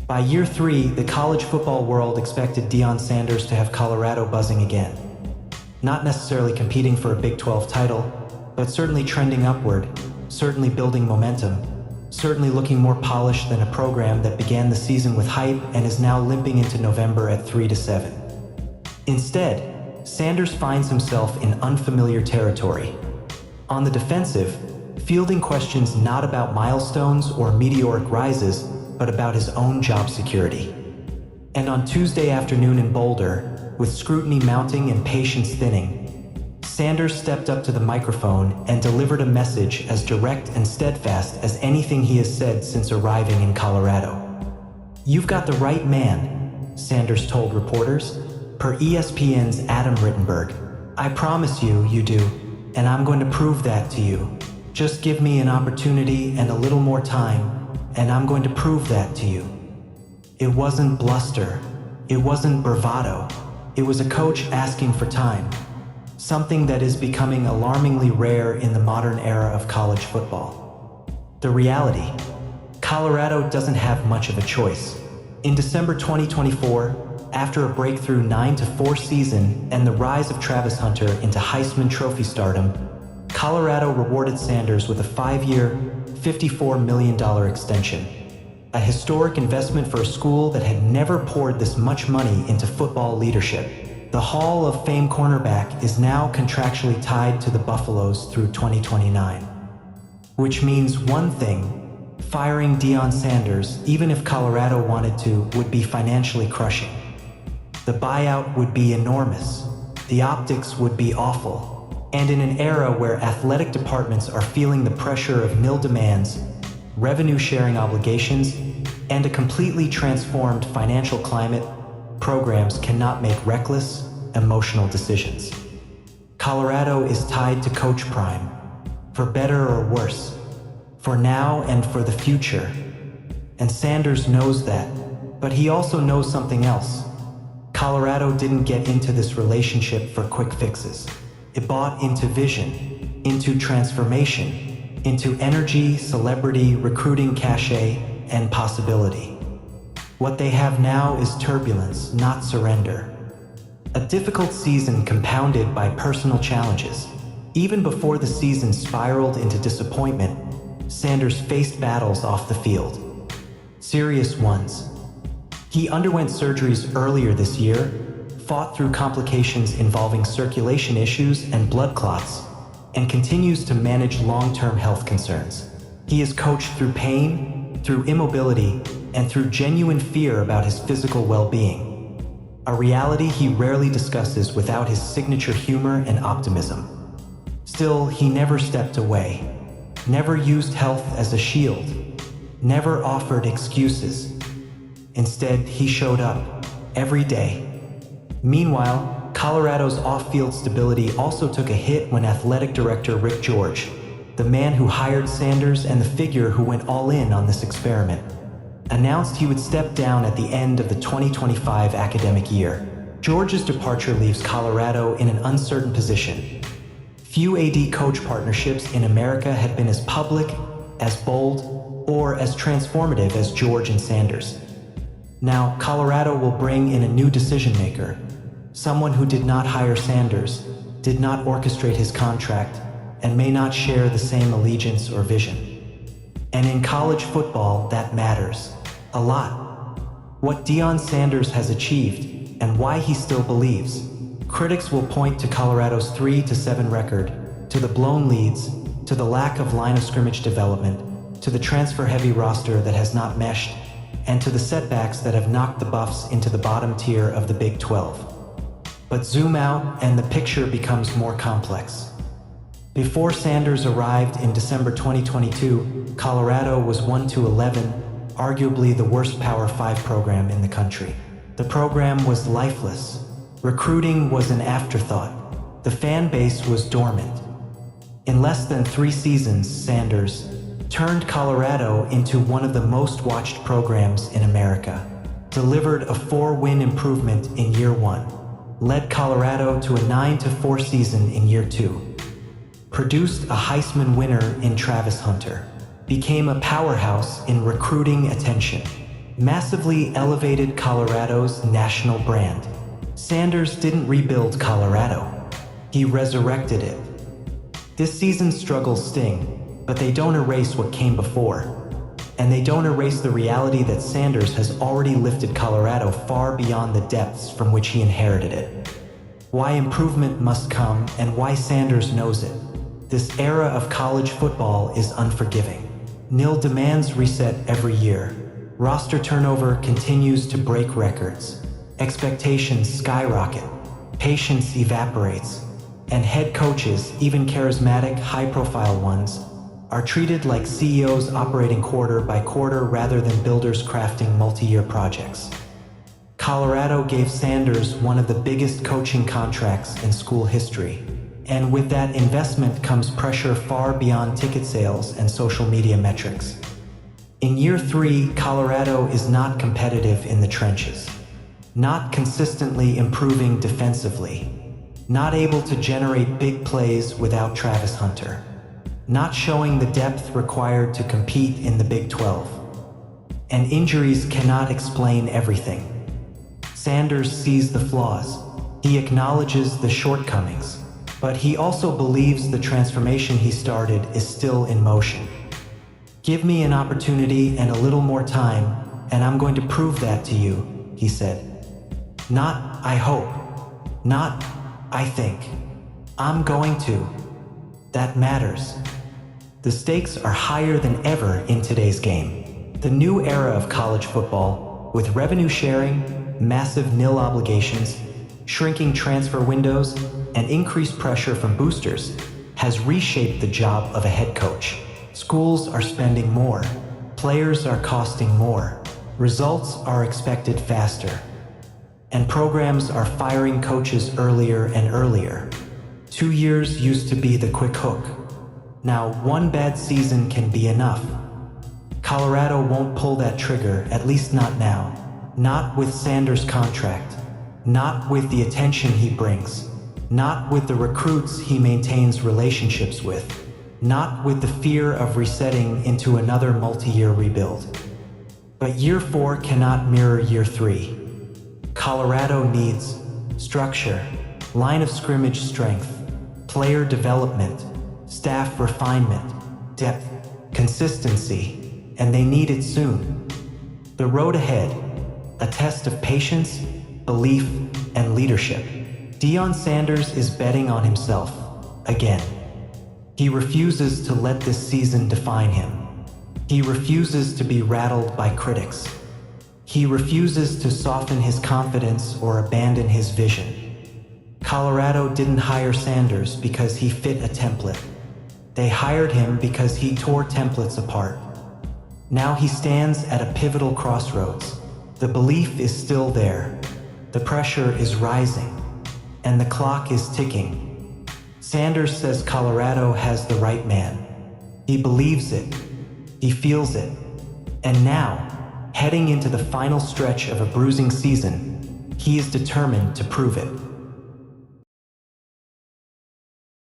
By year 3, the college football world expected Deion Sanders to have Colorado buzzing again. Not necessarily competing for a Big 12 title, but certainly trending upward, certainly building momentum, certainly looking more polished than a program that began the season with hype and is now limping into November at 3-7. Instead, Sanders finds himself in unfamiliar territory. On the defensive, fielding questions not about milestones or meteoric rises, but about his own job security. And on Tuesday afternoon in Boulder, with scrutiny mounting and patience thinning, Sanders stepped up to the microphone and delivered a message as direct and steadfast as anything he has said since arriving in Colorado. "You've got the right man," Sanders told reporters, per ESPN's Adam Rittenberg. "I promise you, you do, and I'm going to prove that to you. Just give me an opportunity and a little more time, and I'm going to prove that to you." It wasn't bluster. It wasn't bravado. It was a coach asking for time. Something that is becoming alarmingly rare in the modern era of college football. The reality: Colorado doesn't have much of a choice. In December 2024, after a breakthrough 9-4 season and the rise of Travis Hunter into Heisman Trophy stardom, Colorado rewarded Sanders with a 5-year, $54 million extension. A historic investment for a school that had never poured this much money into football leadership. The Hall of Fame cornerback is now contractually tied to the Buffaloes through 2029. Which means one thing: firing Deion Sanders, even if Colorado wanted to, would be financially crushing. The buyout would be enormous. The optics would be awful. And in an era where athletic departments are feeling the pressure of nil demands, revenue-sharing obligations, and a completely transformed financial climate, programs cannot make reckless, emotional decisions. Colorado is tied to Coach Prime, for better or worse, for now and for the future. And Sanders knows that, but he also knows something else. Colorado didn't get into this relationship for quick fixes. It bought into vision, into transformation, into energy, celebrity, recruiting cachet, and possibility. What they have now is turbulence, not surrender. A difficult season compounded by personal challenges. Even before the season spiraled into disappointment, Sanders faced battles off the field. Serious ones. He underwent surgeries earlier this year, fought through complications involving circulation issues and blood clots, and continues to manage long-term health concerns. He is coached through pain, through immobility, and through genuine fear about his physical well-being. A reality he rarely discusses without his signature humor and optimism. Still, he never stepped away, never used health as a shield, never offered excuses. Instead, he showed up, every day. Meanwhile, Colorado's off-field stability also took a hit when athletic director Rick George, the man who hired Sanders and the figure who went all in on this experiment, announced he would step down at the end of the 2025 academic year. George's departure leaves Colorado in an uncertain position. Few AD coach partnerships in America had been as public, as bold, or as transformative as George and Sanders. Now, Colorado will bring in a new decision-maker, someone who did not hire Sanders, did not orchestrate his contract, and may not share the same allegiance or vision. And in college football, that matters a lot. What Deion Sanders has achieved, and why he still believes. Critics will point to Colorado's 3-7 record, to the blown leads, to the lack of line of scrimmage development, to the transfer-heavy roster that has not meshed, and to the setbacks that have knocked the Buffs into the bottom tier of the Big 12. But zoom out and the picture becomes more complex. Before Sanders arrived in December 2022, Colorado was 1-11, arguably the worst Power 5 program in the country. The program was lifeless. Recruiting was an afterthought. The fan base was dormant. In less than 3 seasons, Sanders turned Colorado into one of the most watched programs in America, delivered a 4-win improvement in year 1, led Colorado to a 9-4 season in year 2, produced a Heisman winner in Travis Hunter, became a powerhouse in recruiting attention, massively elevated Colorado's national brand. Sanders didn't rebuild Colorado. He resurrected it. This season's struggles sting, but they don't erase what came before. And they don't erase the reality that Sanders has already lifted Colorado far beyond the depths from which he inherited it. Why improvement must come and why Sanders knows it. This era of college football is unforgiving. Nil demands reset every year. Roster turnover continues to break records. Expectations skyrocket. Patience evaporates. And head coaches, even charismatic, high-profile ones, are treated like CEOs operating quarter by quarter rather than builders crafting multi-year projects. Colorado gave Sanders one of the biggest coaching contracts in school history. And with that investment comes pressure far beyond ticket sales and social media metrics. In year 3, Colorado is not competitive in the trenches. Not consistently improving defensively. Not able to generate big plays without Travis Hunter. Not showing the depth required to compete in the Big 12. And injuries cannot explain everything. Sanders sees the flaws. He acknowledges the shortcomings. But he also believes the transformation he started is still in motion. Give me an opportunity and a little more time, and I'm going to prove that to you, he said. Not, I hope. Not, I think. I'm going to. That matters. The stakes are higher than ever in today's game. The new era of college football, with revenue sharing, massive nil obligations, shrinking transfer windows, and increased pressure from boosters, has reshaped the job of a head coach. Schools are spending more. Players are costing more. Results are expected faster. And programs are firing coaches earlier and earlier. 2 years used to be the quick hook. Now, one bad season can be enough. Colorado won't pull that trigger, at least not now. Not with Sanders' contract. Not with the attention he brings. Not with the recruits he maintains relationships with. Not with the fear of resetting into another multi-year rebuild. But year 4 cannot mirror year 3. Colorado needs structure, line of scrimmage strength, player development, staff refinement, depth, consistency, and they need it soon. The road ahead, a test of patience, belief, and leadership. Deion Sanders is betting on himself, again. He refuses to let this season define him. He refuses to be rattled by critics. He refuses to soften his confidence or abandon his vision. Colorado didn't hire Sanders because he fit a template. They hired him because he tore templates apart. Now he stands at a pivotal crossroads. The belief is still there. The pressure is rising. And the clock is ticking. Sanders says Colorado has the right man. He believes it. He feels it. And now, heading into the final stretch of a bruising season, he is determined to prove it.